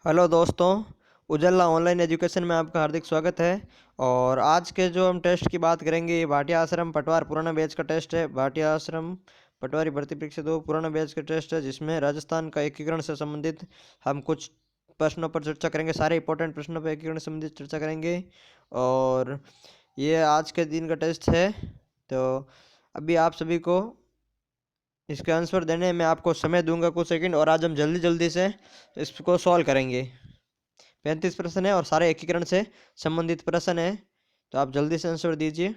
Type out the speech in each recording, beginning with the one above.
Hello दोस्तों। उजाला online education में आपका हार्दिक स्वागत है। और आज के जो हम टेस्ट की बात करेंगे ये भाटिया आश्रम पटवार पुराना बैच का टेस्ट है। भाटिया आश्रम पटवारी भर्ती परीक्षा 2 पुराना बैच का टेस्ट है, जिसमें राजस्थान का एकीकरण से संबंधित हम कुछ प्रश्नों पर चर्चा करेंगे। सारे इंपॉर्टेंट प्रश्नों पर एकीकरण से संबंधित चर्चा करेंगे। और ये आज के दिन का टेस्ट है। तो अभी आप सभी को इसके आंसर देने में आपको समय दूंगा कुछ सेकंड, और आज हम जल्दी जल्दी से इसको सॉल्व करेंगे। 35 प्रश्न है और सारे एकीकरण से संबंधित प्रश्न है, तो आप जल्दी से आंसर दीजिए।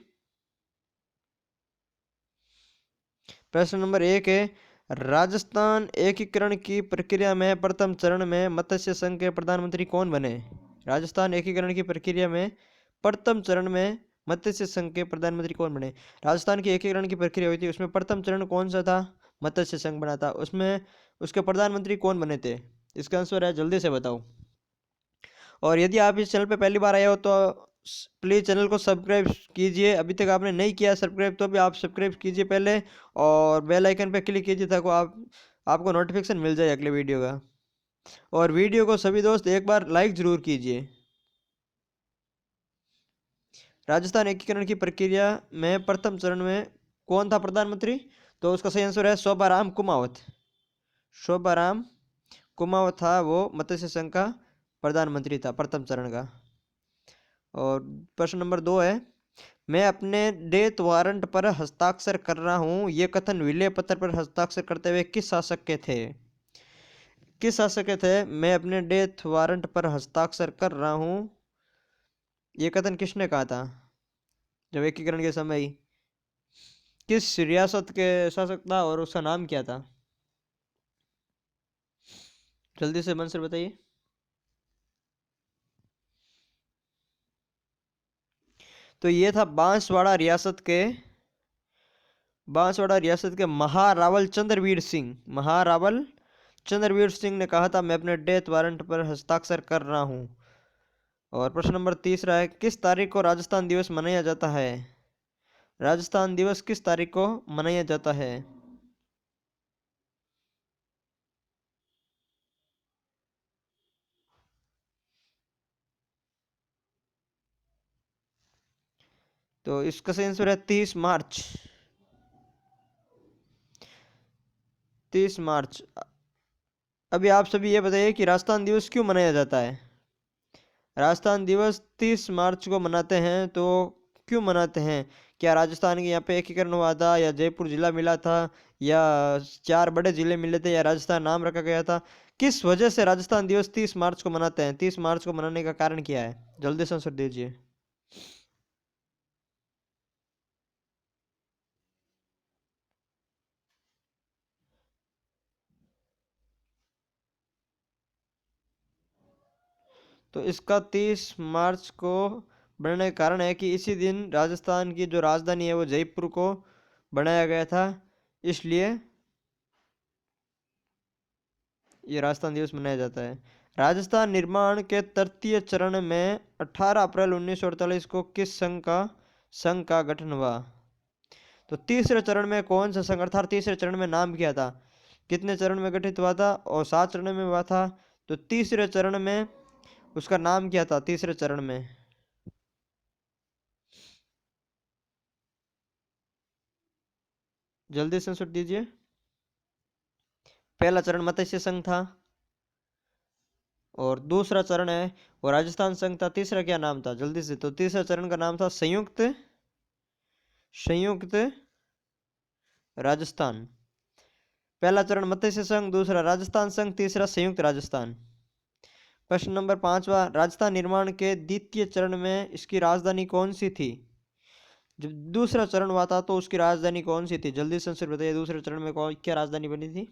प्रश्न नंबर 1 है, राजस्थान एकीकरण की प्रक्रिया में प्रथम चरण में मत्स्य संघ के प्रधानमंत्री कौन बने? राजस्थान एकीकरण की प्रक्रिया में प्रथम चरण में मत्स्य संघ के प्रधानमंत्री कौन बने? राजस्थान की एकीकरण की प्रक्रिया हुई थी, उसमें प्रथम चरण कौन सा था? मत्स्य संघ बना था। उसमें उसके प्रधानमंत्री कौन बने थे? इसका आंसर है, जल्दी से बताओ। और यदि आप इस चैनल पे पहली बार आए हो तो प्लीज़ चैनल को सब्सक्राइब कीजिए। अभी तक आपने नहीं किया सब्सक्राइब तो भी आप सब्सक्राइब कीजिए पहले, और बेल आइकन पे क्लिक कीजिए ताकि आपको नोटिफिकेशन मिल जाए अगले वीडियो का। और वीडियो को सभी दोस्त एक बार लाइक ज़रूर कीजिए। राजस्थान एकीकरण की प्रक्रिया में प्रथम चरण में कौन था प्रधानमंत्री? तो उसका सही आंसर है शोभाराम कुमावत। शोभाराम कुमावत था वो मत्स्य संघ का प्रधानमंत्री था प्रथम चरण का। और प्रश्न नंबर 2 है, मैं अपने डेथ वारंट पर हस्ताक्षर कर रहा हूँ, ये कथन विलय पत्र पर हस्ताक्षर करते हुए किस शासक के थे? किस शासक के थे? मैं अपने डेथ वारंट पर हस्ताक्षर कर रहा हूँ, ये कथन किसने कहा था जब एकीकरण के समय ही? किस रियासत के शासक था और उसका नाम क्या था? जल्दी से मंसर बताइए। तो ये था बांसवाड़ा रियासत के महारावल चंद्रवीर सिंह। महारावल चंद्रवीर सिंह ने कहा था, मैं अपने डेथ वारंट पर हस्ताक्षर कर रहा हूँ। और प्रश्न नंबर 3 है, किस तारीख को राजस्थान दिवस मनाया जाता है? राजस्थान दिवस किस तारीख को मनाया जाता है? तो इसका सही आंसर है 30 मार्च। 30 मार्च। अभी आप सभी ये बताइए कि राजस्थान दिवस क्यों मनाया जाता है? राजस्थान दिवस 30 मार्च को मनाते हैं, तो क्यों मनाते हैं? क्या राजस्थान के यहाँ पे एकीकरण हुआ था, या जयपुर जिला मिला था, या 4 बड़े जिले मिले थे, या राजस्थान नाम रखा गया था? किस वजह से राजस्थान दिवस 30 मार्च को मनाते हैं? 30 मार्च को मनाने का कारण क्या है? जल्दी से आंसर दीजिए। तो इसका 30 मार्च को बनने का कारण है कि इसी दिन राजस्थान की जो राजधानी है वो जयपुर को बनाया गया था, इसलिए ये राजस्थान दिवस मनाया जाता है। राजस्थान निर्माण के तृतीय चरण में 18 अप्रैल 1948 को किस संघ का गठन हुआ? तो तीसरे चरण में कौन सा संघ, अर्थात तीसरे चरण में नाम क्या था? कितने चरण में गठित हुआ था? और 7 चरण में हुआ था। तो तीसरे चरण में उसका नाम क्या था तीसरे चरण में? जल्दी से आंसर दीजिए। पहला चरण मत्स्य संघ था, और दूसरा चरण है वो राजस्थान संघ था। तीसरा क्या नाम था जल्दी से? तो तीसरा चरण का नाम था संयुक्त संयुक्त राजस्थान। पहला चरण मत्स्य संघ, दूसरा राजस्थान संघ, तीसरा संयुक्त राजस्थान। प्रश्न नंबर 5वां, राजस्थान निर्माण के द्वितीय चरण में इसकी राजधानी कौन सी थी? जब दूसरा चरण हुआ था तो उसकी राजधानी कौन सी थी? जल्दी से आंसर बताइए, दूसरे चरण में कौन क्या राजधानी बनी थी?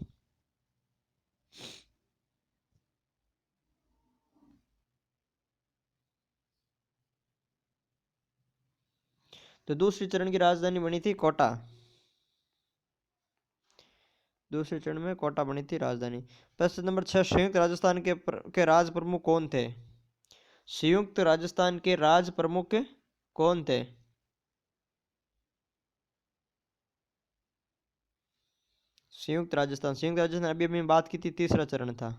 तो दूसरे चरण की राजधानी बनी थी कोटा। दूसरे चरण में कोटा बनी थी राजधानी। प्रश्न नंबर 6, संयुक्त राजस्थान के राज प्रमुख कौन थे? संयुक्त राजस्थान के राज प्रमुख कौन थे? संयुक्त राजस्थान अभी अभी बात की थी, तीसरा चरण था।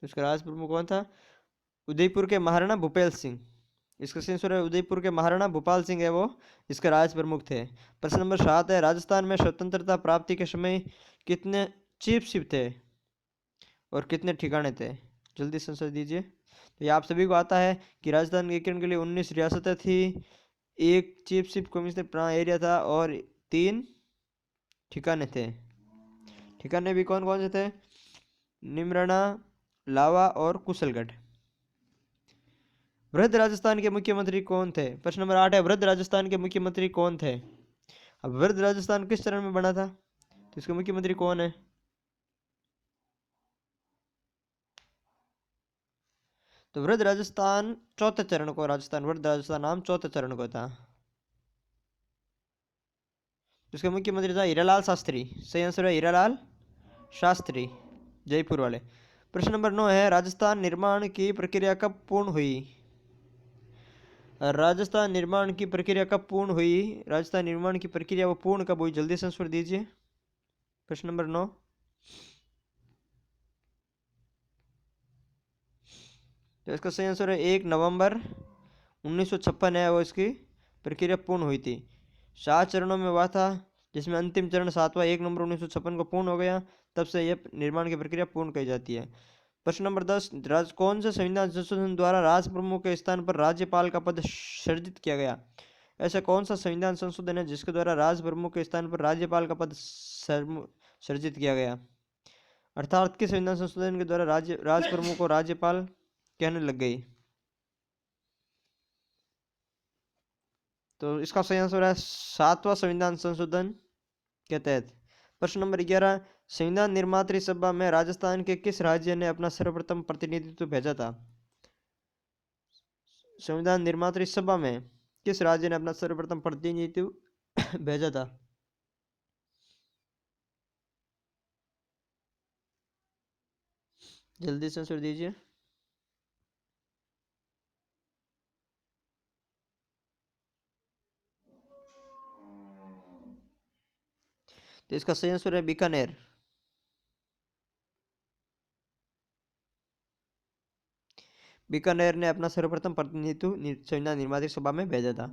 तो इसका राज प्रमुख कौन था? उदयपुर के महाराणा भूपेल सिंह। इसका सही आंसर है उदयपुर के महाराणा भूपाल सिंह है वो इसके राज प्रमुख थे। प्रश्न नंबर 7 है, राजस्थान में स्वतंत्रता प्राप्ति के समय कितने चीफ थे और कितने ठिकाने थे? जल्दी से आंसर दीजिए। तो ये आप सभी को आता है कि राजस्थान के एकीकरण के लिए 19 रियासतें थी, एक चीफ कमिश्नर एरिया था और 3 ठिकाने थे। ठिकाने भी कौन कौन से थे? निमराना, लावा और कुशलगढ़। वृद्ध राजस्थान के मुख्यमंत्री कौन थे? प्रश्न नंबर 8 है, वृद्ध राजस्थान के मुख्यमंत्री कौन थे? अब वृद्ध राजस्थान किस चरण में बना था, तो इसके मुख्यमंत्री कौन है? तो वृद्ध राजस्थान चौथे चरण को, राजस्थान वृद्ध राजस्थान नाम चौथे चरण को था। इसके मुख्यमंत्री था हीरालाल शास्त्री। सही आंसर है हीरालाल शास्त्री, जयपुर वाले। प्रश्न नंबर 9 है, राजस्थान निर्माण की प्रक्रिया कब पूर्ण हुई? राजस्थान निर्माण की प्रक्रिया कब पूर्ण हुई? राजस्थान निर्माण की प्रक्रिया वो पूर्ण कब हुई? जल्दी से आंसर दीजिए। प्रश्न नंबर 9। तो इसका सही आंसर है 1 नवंबर 1956 है वो इसकी प्रक्रिया पूर्ण हुई थी। 7 चरणों में हुआ था, जिसमें अंतिम चरण 7वां 1 नवंबर 1956 को पूर्ण हो गया। तब से यह निर्माण की प्रक्रिया पूर्ण कही जाती है। प्रश्न नंबर 10, कौन से संविधान संशोधन द्वारा राज प्रमुख के स्थान पर राज्यपाल का पद सृजित किया गया? ऐसा कौन सा संविधान संशोधन है जिसके द्वारा राज प्रमुख के स्थान पर राज्यपाल का पद सृजित किया गया? अर्थात किस संविधान संशोधन के द्वारा राज प्रमुख को राज्यपाल कहने लग गई? तो इसका सही आंसर है 7वां संविधान संशोधन के तहत। प्रश्न नंबर 11, संविधान निर्मात्री सभा में राजस्थान के किस राज्य ने अपना सर्वप्रथम प्रतिनिधित्व भेजा था? संविधान निर्मात्री सभा में किस राज्य ने अपना सर्वप्रथम प्रतिनिधित्व भेजा था? जल्दी से आंसर दीजिए। तो इसका सही आंसर है बीकानेर। बीकानेर ने अपना सर्वप्रथम प्रतिनिधित्व संविधान निर्मात्री सभा में भेजा था।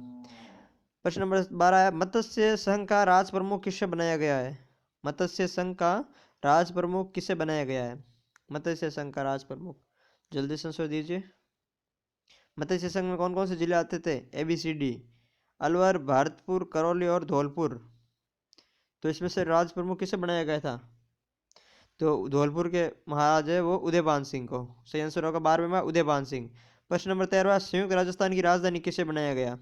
प्रश्न नंबर 12 है, मत्स्य संघ का राज प्रमुख किससे बनाया गया है? मत्स्य संघ का राज प्रमुख किससे बनाया गया है? मत्स्य संघ का राज प्रमुख, जल्दी से आंसर दीजिए। मत्स्य संघ में कौन कौन से जिले आते थे? ABCD, अलवर, भरतपुर, करौली और धौलपुर। तो इसमें से राज प्रमुख किसे बनाया गया था? तो धौलपुर के महाराज है वो उदयभान सिंह को। सही आंसर होगा 12वें में उदयभान सिंह। प्रश्न नंबर 13, संयुक्त राजस्थान की राजधानी किसे बनाया गया?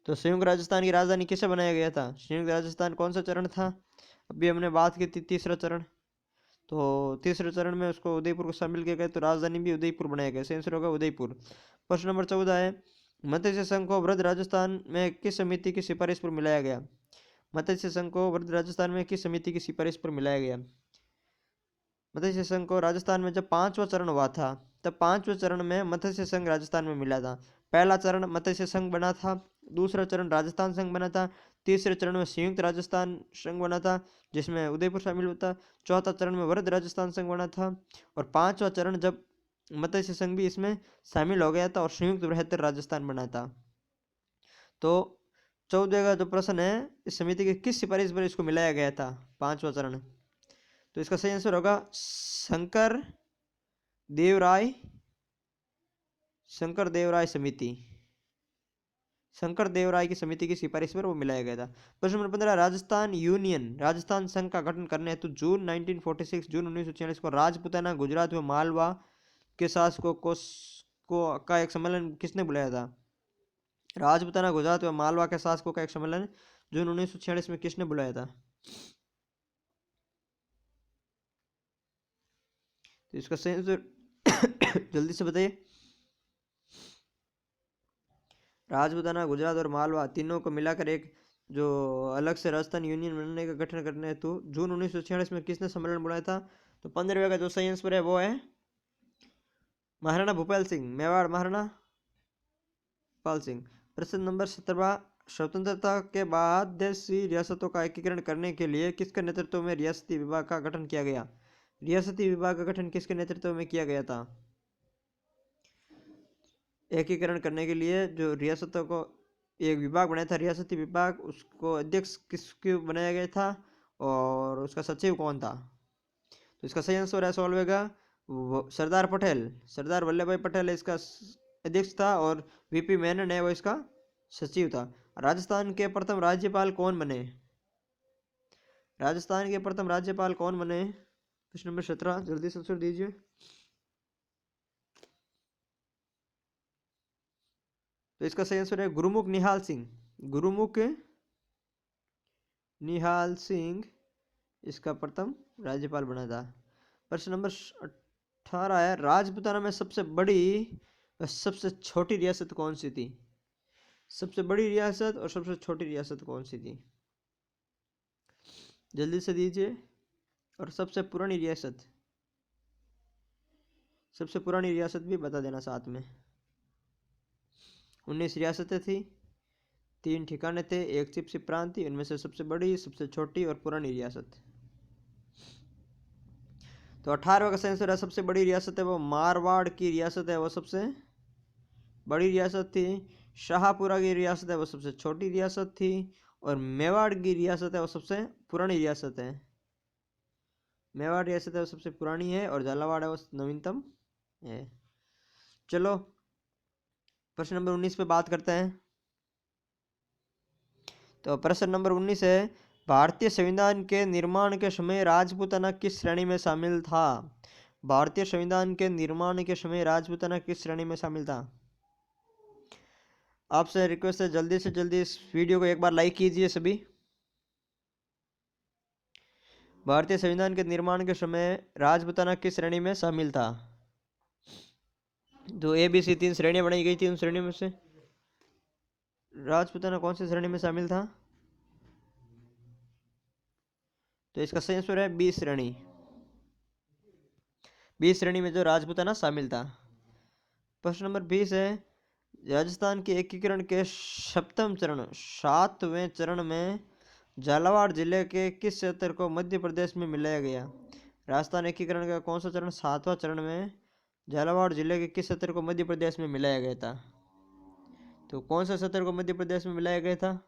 तो संयुक्त राजस्थान की राजधानी किसे बनाया गया था? संयुक्त राजस्थान कौन सा चरण था? अभी हमने बात की थी तीसरा चरण। तो तीसरे चरण में उसको उदयपुर को शामिल किया गया, तो राजधानी भी उदयपुर बनाया गया। सही आंसर होगा उदयपुर। प्रश्न नंबर 14 है, मत्स्य संघ को वृद्ध राजस्थान में किस समिति की सिफारिश पर मिलाया गया? मत्स्य संघ को वृद्ध राजस्थान में किस समिति की सिफारिश पर मिलाया गया? मत्स्य संघ को राजस्थान में जब 5वां चरण हुआ था, तब 5वें चरण में मत्स्य संघ राजस्थान में मिला था। पहला चरण मत्स्य संघ बना था, दूसरा चरण राजस्थान संघ बना था, तीसरे चरण में संयुक्त राजस्थान संघ बना था जिसमें उदयपुर शामिल होता, चौथा चरण में वृद्ध राजस्थान संघ बना था और 5वां चरण जब मत्स्य संघ भी इसमें शामिल हो गया था और संयुक्त बृहत्तर राजस्थान बना था। तो 14 का जो प्रश्न है, इस समिति की किस सिफारिश पर इसको मिलाया गया था 5वां चरण? तो इसका सही आंसर होगा शंकर देवराय, शंकर देवराय समिति, शंकर देवराय की समिति की सिफारिश पर वो मिलाया गया था। प्रश्न नंबर 15, राजस्थान यूनियन राजस्थान संघ का गठन करने हेतु जून 1946 जून 1946 को राजपुताना, गुजरात व मालवा के शासकों को का एक सम्मेलन किसने बुलाया था? राजपुताना, गुजरात व मालवा के शासकों का एक सम्मेलन जून 1946 में किसने बुलाया था? तो इसका सही आंसर जल्दी से बताइए। राजपुताना, गुजरात और मालवा तीनों को मिलाकर एक जो अलग से राजस्थान यूनियन बनने का गठन करने हेतु जून 1946 में किसने सम्मेलन बुलाया था? तो 15वें का जो सही आंसर है वो है महाराणा भूपाल सिंह, मेवाड़ महाराणा भूपाल सिंह। प्रश्न नंबर 17, स्वतंत्रता के बाद देशी रियासतों का एकीकरण करने के लिए किसके नेतृत्व में रियासती विभाग का गठन किया गया? रियासती विभाग का गठन किसके नेतृत्व में किया गया था? एकीकरण करने के लिए जो रियासतों को एक विभाग बनाया था, रियासती विभाग, उसको अध्यक्ष किसको बनाया गया था और उसका सचिव कौन था? तो इसका सही आंसर है सॉल्व का सरदार पटेल, सरदार वल्लभ भाई पटेल इसका अध्यक्ष था और वीपी मेनन है वो इसका सचिव था। राजस्थान के प्रथम राज्यपाल कौन बने? राजस्थान के प्रथम राज्यपाल कौन बने? प्रश्न नंबर 17 जल्दी से आंसर दीजिए। तो इसका सही आंसर है गुरुमुख निहाल सिंह। गुरुमुख निहाल सिंह इसका प्रथम राज्यपाल बना था। प्रश्न नंबर 18 है राजपूताना में सबसे बड़ी व सबसे छोटी रियासत कौन सी थी? सबसे बड़ी रियासत और सबसे छोटी रियासत कौन सी थी? जल्दी से दीजिए। और सबसे पुरानी रियासत, सबसे पुरानी रियासत भी बता देना साथ में। 19 रियासतें थी, 3 ठिकाने थे, एक चिपसी प्रांत थी, उनमें से सबसे बड़ी, सबसे छोटी और पुरानी रियासत। तो 18वां का सही आंसर है सबसे बड़ी रियासत है वो मारवाड़ की रियासत है, वो सबसे बड़ी रियासत थी। शाहपुरा की रियासत है वो सबसे छोटी रियासत थी और मेवाड़ की रियासत है वो सबसे पुरानी रियासत है। मेवाड़ रियासत है वो सबसे पुरानी है और झालावाड़ है वो नवीनतम है। चलो प्रश्न नंबर 19 पे बात करते हैं। तो प्रश्न नंबर 19 है भारतीय संविधान के निर्माण के समय राजपूताना किस श्रेणी में शामिल था? भारतीय संविधान के निर्माण के समय राजपूताना किस श्रेणी में शामिल था? आपसे रिक्वेस्ट है जल्दी से जल्दी इस वीडियो को एक बार लाइक कीजिए सभी। भारतीय संविधान के निर्माण के समय राजपूताना किस श्रेणी में शामिल था? जो ABC 3 श्रेणियां बनाई गई थी उन श्रेणियों में से राजपूताना कौन सी श्रेणी में शामिल था? तो इसका सही आंसर है बी श्रेणी। बी श्रेणी में जो राजपूताना शामिल था। प्रश्न नंबर 20 है राजस्थान के एकीकरण के सप्तम चरण 7वें चरण में झालावाड़ जिले के किस क्षेत्र को मध्य प्रदेश में मिलाया गया? राजस्थान एकीकरण का कौन सा चरण 7वां चरण में झालावाड़ जिले के किस क्षेत्र को मध्य प्रदेश में मिलाया गया था? तो कौन सा क्षेत्र को मध्य प्रदेश में मिलाया गया था?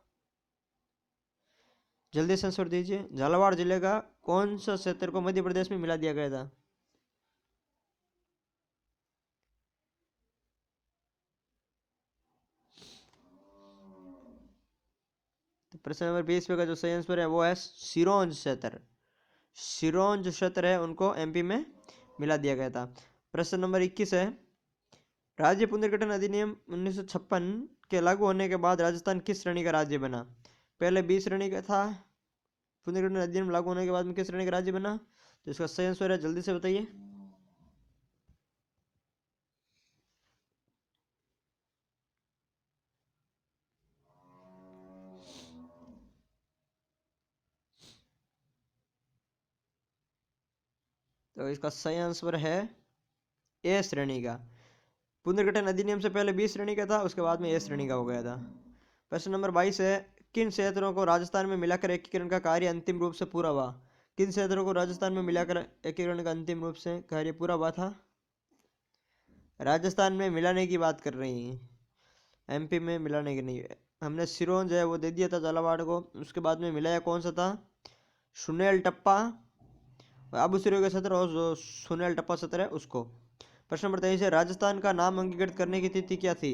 जल्दी से आंसर दीजिए। झालावाड़ जिले का कौन सा क्षेत्र को मध्य प्रदेश में मिला दिया गया था? तो प्रश्न नंबर 20 का जो सही आंसर है वो है सिरोंज क्षेत्र। सिरोंज क्षेत्र है उनको MP में मिला दिया गया था। प्रश्न नंबर 21 है राज्य पुनर्गठन अधिनियम 1956 के लागू होने के बाद राजस्थान किस श्रेणी का राज्य बना? पहले B श्रेणी का था, पुनर्गठन अधिनियम लागू होने के बाद में किस श्रेणी का राज्य बना? तो इसका सही आंसर है जल्दी से बताइए। तो इसका सही आंसर है A श्रेणी का। पुनर्गठन अधिनियम से पहले B श्रेणी का था, उसके बाद में A श्रेणी का हो गया था। प्रश्न नंबर 22 है किन क्षेत्रों को राजस्थान में मिलाकर एकीकरण का कार्य अंतिम रूप से पूरा हुआ? किन क्षेत्रों को राजस्थान में मिलाकर एकीकरण का अंतिम रूप से कार्य पूरा हुआ था? राजस्थान में मिलाने की बात कर रही हैं, MP में मिलाने की नहीं है। हमने सिरोंज है वो दे दिया था झालावाड़ को, उसके बाद में मिलाया कौन सा था? सुनेल टप्पा, आबू सिरो का क्षेत्र और जो सुनेल टप्पा क्षेत्र है उसको। प्रश्न नंबर 23 है राजस्थान का नाम अंगीकृत करने की तिथि क्या थी?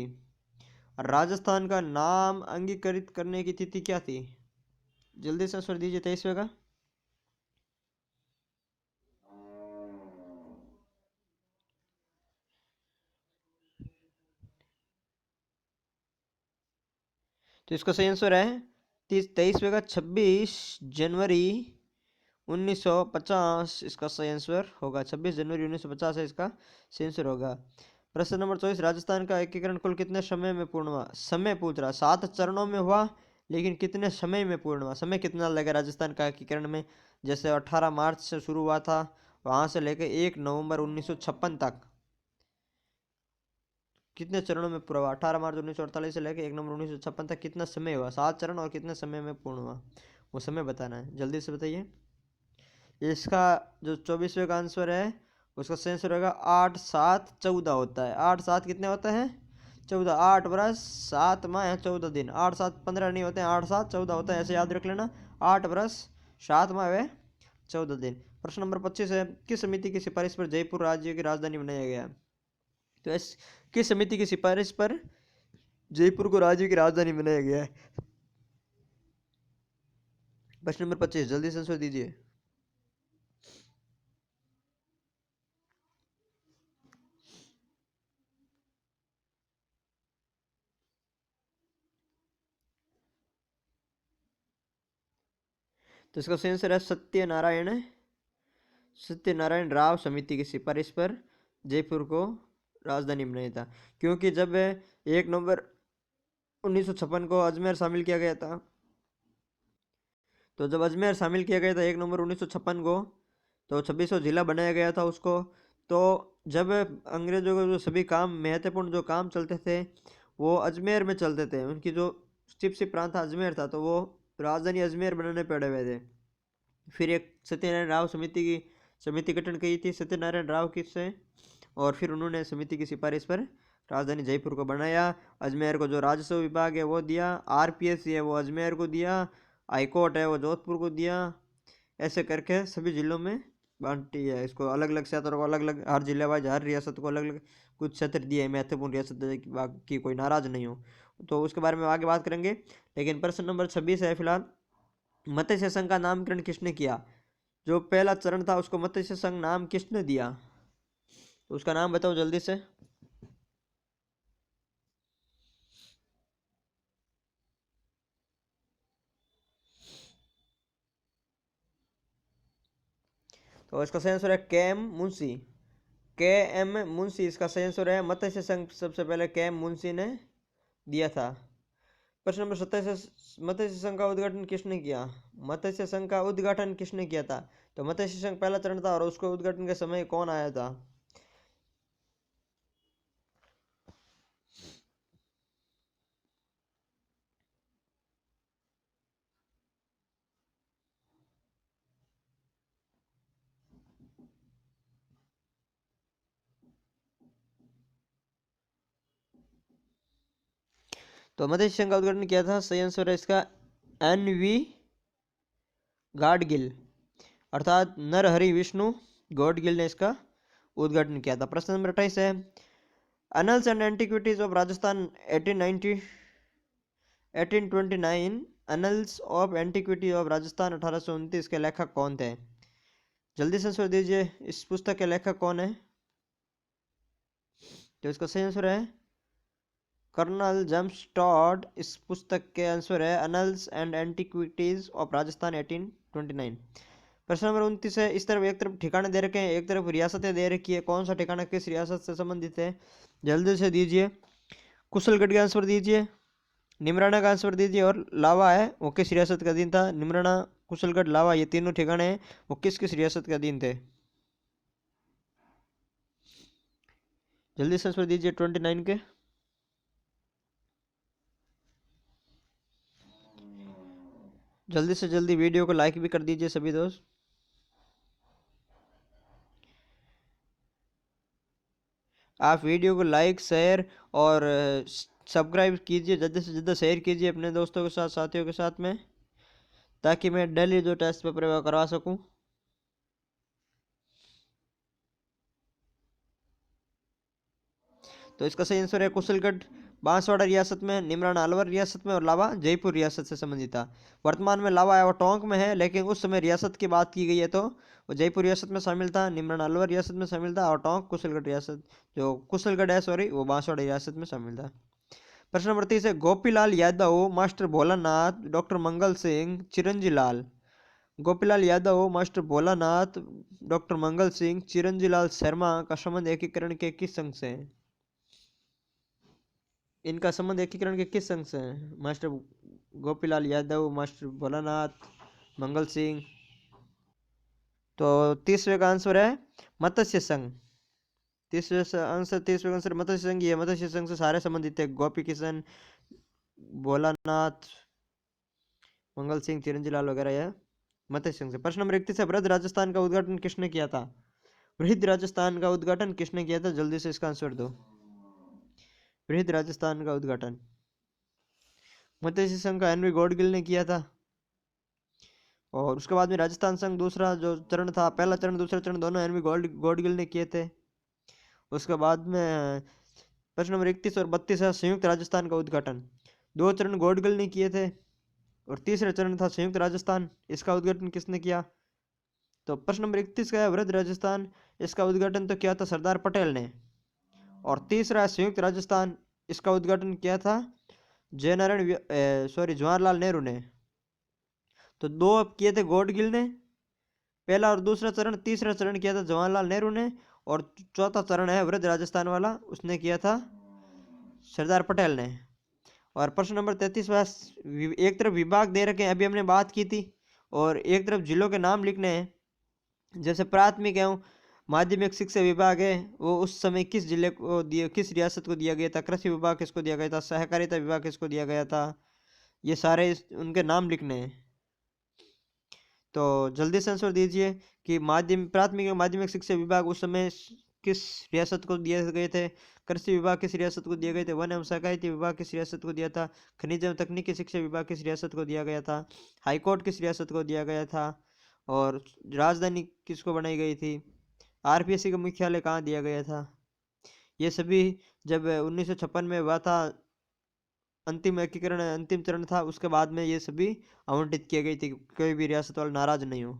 राजस्थान का नाम अंगीकृत करने की तिथि क्या थी? जल्दी से आंसर दीजिए 23वें का। तो इसका सही आंसर है 23वें का 26 जनवरी 1950 इसका सही आंसर होगा। 26 जनवरी 1950 है इसका सही आंसर होगा। प्रश्न नंबर 24 राजस्थान का एकीकरण कुल कितने समय में पूर्ण हुआ? समय पूछ रहा, 7 चरणों में हुआ लेकिन कितने समय में पूर्ण हुआ? समय कितना लगा राजस्थान का एकीकरण में? जैसे 18 मार्च से शुरू हुआ था, वहां से लेकर 1 नवंबर 1956 तक कितने चरणों में पूरा हुआ? 18 मार्च 1948 से लेकर 1 नवंबर 1956 तक कितना समय हुआ? 7 चरण और कितने समय में पूर्ण हुआ वो समय बताना है, जल्दी से बताइए। इसका जो 24वें का आंसर है उसका सही आंसर होगा 8 7 14 होता है। 8 7 कितने होते हैं? 14। 8 बरस 7 माह है 14 दिन। 8 7 15 नहीं होते हैं, 8 7 14 होता है, ऐसे याद रख लेना। 8 बरस 7 माह है 14 दिन। प्रश्न नंबर 25 है, किस समिति की सिफारिश पर जयपुर राज्य की राजधानी बनाया गया? तो इस किस समिति की सिफारिश पर जयपुर को राज्य की राजधानी बनाया गया है? प्रश्न नंबर 25 जल्दी से आंसर दीजिए। तो इसका सही आंसर है सत्यनारायण राव समिति की सिफारिश पर जयपुर को राजधानी बनाया था। क्योंकि जब 1 नवंबर 1956 को अजमेर शामिल किया गया था, तो जब अजमेर शामिल किया गया था 1 नवंबर 1956 को, तो 26वां जिला बनाया गया था उसको। तो जब अंग्रेजों के जो सभी काम महत्वपूर्ण जो काम चलते थे वो अजमेर में चलते थे, उनकी जो चिपसी प्रांत था अजमेर था, तो वो राजधानी अजमेर बनाने पड़े हुए थे। फिर एक सत्यनारायण राव समिति गठन की थी सत्यनारायण राव की से, और फिर उन्होंने समिति की सिफारिश पर राजधानी जयपुर को बनाया। अजमेर को जो राजस्व विभाग है वो दिया, आरपीएस है वो अजमेर को दिया, हाईकोर्ट है वो जोधपुर को दिया। ऐसे करके सभी जिलों में बांटी है इसको, अलग अलग क्षेत्रों को अलग अलग, हर जिले वाइज हर रियासत को अलग अलग कुछ क्षेत्र दिए है, महत्वपूर्ण रियासत की कोई नाराज नहीं हो। तो उसके बारे में आगे बात करेंगे। लेकिन प्रश्न नंबर 26 है फिलहाल, मत्स्य संघ का नामकरण किसने किया? जो पहला चरण था उसको मत्स्य संघ नाम किसने दिया? तो उसका नाम बताओ जल्दी से। तो इसका सही आंसर है के एम मुंशी। के एम मुंशी इसका सही आंसर है। मत्स्य संघ सबसे पहले के एम मुंशी ने दिया था। प्रश्न नंबर 27, मत्स्य संघ का उद्घाटन किसने किया? मत्स्य संघ का उद्घाटन किसने किया था? तो मत्स्य संघ पहला चरण था और उसको उद्घाटन के समय कौन आया था? तो मत्स्य संघ का उद्घाटन किया था, सही आंसर है इसका NV गाडगिल, अर्थात नरहरि विष्णु गौडगिल ने इसका उद्घाटन किया था। प्रश्न नंबर 28 है, annals and antiquities of Rajasthan 1829, annals of antiquity of Rajasthan 1829 के लेखक कौन थे? जल्दी से आंसर दीजिए, इस पुस्तक के लेखक कौन है? तो इसका सही आंसर है कर्नल जेम्स टॉड। इस पुस्तक के आंसर है annals and antiquities of Rajasthan 1829। प्रश्न नंबर 29 है, इस तरफ एक तरफ ठिकाने दे रखे हैं, एक तरफ रियासतें दे रखी है, कौन सा ठिकाना किस रियासत से संबंधित है? जल्दी से दीजिए। कुशलगढ़ का आंसर दीजिए, निमराना का आंसर दीजिए, और लावा है वो किस रियासत का अधीन था? निमराना, कुशलगढ़, लावा, ये तीनों ठिकाने हैं वो किस किस रियासत के अधीन थे? जल्दी से आंसर दीजिए 29 के। जल्दी से जल्दी वीडियो को लाइक भी कर दीजिए सभी दोस्त। आप वीडियो को लाइक शेयर और सब्सक्राइब कीजिए, ज़्यादा से ज़्यादा शेयर कीजिए अपने दोस्तों के साथ, साथियों के साथ में, ताकि मैं डेली जो टेस्ट पेपर है वो करवा सकूं। तो इसका सही आंसर है कुशलगढ़ बांसवाड़ा रियासत में, निमराना अलवर रियासत में, और लावा जयपुर रियासत से संबंधित था। वर्तमान में लावा है वो टोंक में है, लेकिन उस समय रियासत की बात की गई है तो वो जयपुर रियासत में शामिल था, निमराना अलवर रियासत में शामिल था, और टोंक कुशलगढ़ रियासत, जो कुशलगढ़ है सॉरी, वो बांसवाड़ा रियासत में शामिल था। प्रश्न नंबर 30 है, Gopilal Yadav, master Bholanath, doctor Mangal Singh, Chiranji Lal. Gopilal Yadav, master Bholanath, doctor Mangal Singh, Chiranji Lal Sharma का संबंध एकीकरण के किस संघ से है? इनका संबंध एकीकरण के किस संघ से है? Master Gopilal Yadav, master Bholanath, Mangal Singh. तो 30वें का आंसर है मत्स्य संघ। 30वें का आंसर मत्स्य संघ ही है। मत्स्य संघ से सारे संबंधित थे, गोपी किशन, भोलानाथ, मंगल सिंह, चिरंजी लाल वगैरह है। मत्स्य संघ से। प्रश्न नंबर 31 है, वृहद राजस्थान का उद्घाटन किसने किया था? वृहद राजस्थान का उद्घाटन किसने किया था? जल्दी से इसका आंसर दो। वृहद राजस्थान का उद्घाटन मत्स्य संघ का हेनरी गॉडगिल ने किया था। और उसके बाद में राजस्थान संघ दूसरा जो चरण था, पहला चरण दूसरा चरण दोनों हेनरी गॉडगिल ने किए थे। उसके बाद में प्रश्न नंबर 31 और 32 है, संयुक्त राजस्थान का उद्घाटन। 2 चरण गॉडगिल ने किए थे और तीसरा चरण था संयुक्त राजस्थान, इसका उद्घाटन किसने किया? तो प्रश्न नंबर 31 का है वृहद राजस्थान, इसका उद्घाटन तो किया था सरदार पटेल ने। और तीसरा संयुक्त राजस्थान, इसका उद्घाटन किया था जवाहरलाल नेहरू ने। तो 2 किए थे गॉडगिल ने पहला और दूसरा चरण, तीसरा चरण किया था जवाहरलाल नेहरू ने, और चौथा चरण है वृहद राजस्थान वाला, उसने किया था सरदार पटेल ने। और प्रश्न नंबर 33 एक तरफ विभाग दे रखे हैं, अभी हमने बात की थी, और एक तरफ जिलों के नाम लिखने हैं। जैसे प्राथमिक एवं माध्यमिक शिक्षा विभाग है, वो उस समय किस जिले को दिया, किस रियासत को दिया गया था? कृषि विभाग किसको दिया गया था? सहकारिता विभाग किसको दिया गया था? ये सारे उनके नाम लिखने हैं। तो जल्दी से आंसर दीजिए कि प्राथमिक एवं माध्यमिक शिक्षा विभाग उस समय किस रियासत को दिए गए थे? कृषि विभाग किस रियासत को दिए गए थे? वन एवं सहकारिता विभाग किस रियासत को दिया था? खनिज एवं तकनीकी शिक्षा विभाग किस रियासत को दिया गया था? हाईकोर्ट किस रियासत को दिया गया था? और राजधानी किसको बनाई गई थी? आरपीएससी का मुख्यालय कहाँ दिया गया था? ये सभी जब 1956 में हुआ था अंतिम एकीकरण, अंतिम चरण था, उसके बाद में ये सभी आवंटित किए गई थी, कोई भी रियासत वाला नाराज नहीं हो।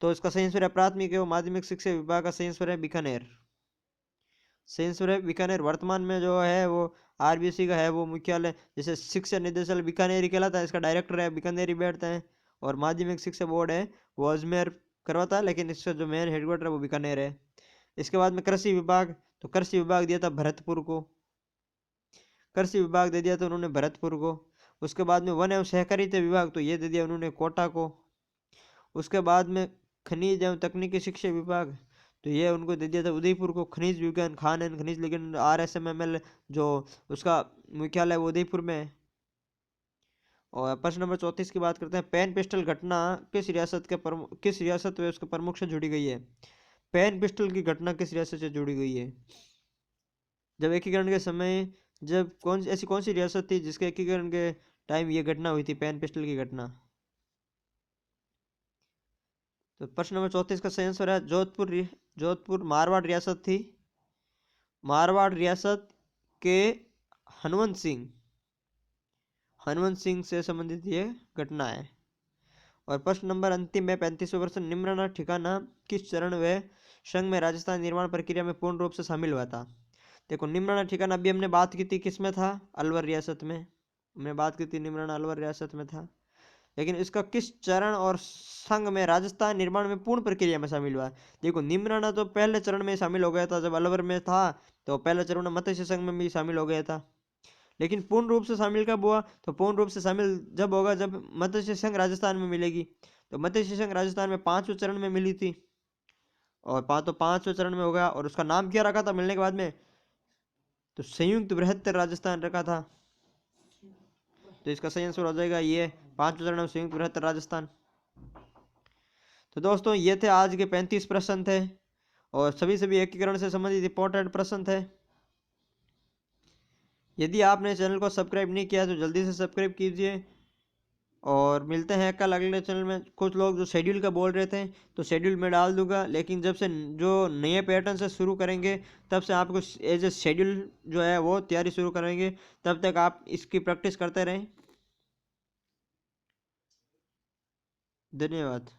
तो इसका सही आंसर है प्राथमिक एवं माध्यमिक शिक्षा विभाग का सही आंसर है बीकानेर। सही आंसर है बीकानेर। वर्तमान में जो है वो आरबीसी का है वो मुख्यालय, जैसे शिक्षा निदेशालय बीकानेर ही कहलाता है, इसका डायरेक्टर है बीकानेर ही बैठते हैं। और माध्यमिक शिक्षा बोर्ड है वो अजमेर करवाता है, लेकिन इसका जो मेन हेडक्वार्टर है वो बीकानेर है। इसके बाद में कृषि विभाग, तो कृषि विभाग दिया था भरतपुर को, कृषि विभाग दे दिया था उन्होंने भरतपुर को। उसके बाद में वन एवं सहकारिता विभाग, तो ये दे दिया उन्होंने कोटा को। उसके बाद में खनिज एवं तकनीकी शिक्षा विभाग, तो ये उनको दे दिया था उदयपुर को। खनिज विज्ञान, खान एंड खनिज विज्ञान RSMML जो उसका मुख्यालय है वो उदयपुर में है। और प्रश्न नंबर 34 की बात करते हैं, पेन पिस्टल घटना किस रियासत व उसके प्रमुख से जुड़ी गई है? पेन पिस्टल की घटना किस रियासत से जुड़ी गई है? जब एकीकरण के समय, जब कौन सी रियासत थी जिसके एकीकरण के टाइम ये घटना हुई थी, पेन पिस्टल की घटना? तो प्रश्न नंबर 34 का सही आंसर है जोधपुर मारवाड़ रियासत थी। मारवाड़ रियासत के हनुमंत सिंह से संबंधित ये घटना है। और प्रश्न नंबर अंतिम है 35वां प्रश्न, निम्न ठिकाना किस चरण व संघ में राजस्थान निर्माण प्रक्रिया में पूर्ण रूप से शामिल हुआ था? देखो निम्न ठिकाना अभी हमने बात की थी, किस में था? अलवर रियासत में हमने बात की थी, निम्न अलवर रियासत में था। लेकिन इसका किस चरण और संघ में राजस्थान निर्माण में पूर्ण प्रक्रिया में शामिल हुआ? देखो निम्न तो पहले चरण में शामिल हो गया था, जब अलवर में था तो पहले चरण में मत्स्य संघ में भी शामिल हो गया था। लेकिन पूर्ण रूप से शामिल कब हुआ? तो पूर्ण रूप से शामिल जब होगा जब मत्स्य संघ राजस्थान में मिलेगी। तो मत्स्य संघ राजस्थान में 5वें चरण में मिली थी, और 5वें चरण में हो गया। और उसका नाम क्या रखा था मिलने के बाद में? तो संयुक्त बृहत्तर राजस्थान रखा था। तो इसका सही आंसर हो जाएगा ये 5वें चरण में संयुक्त बृहत्तर राजस्थान। तो दोस्तों ये थे आज के 35 प्रश्न थे, और सभी एकीकरण से संबंधित इंपॉर्टेंट प्रश्न थे। यदि आपने चैनल को सब्सक्राइब नहीं किया तो जल्दी से सब्सक्राइब कीजिए। और मिलते हैं कल अगले चैनल में। कुछ लोग जो शेड्यूल का बोल रहे थे, तो शेड्यूल में डाल दूंगा, लेकिन जब से जो नए पैटर्न से शुरू करेंगे तब से आपको एज ए शेड्यूल जो है वो तैयारी शुरू करेंगे। तब तक आप इसकी प्रैक्टिस करते रहें। धन्यवाद।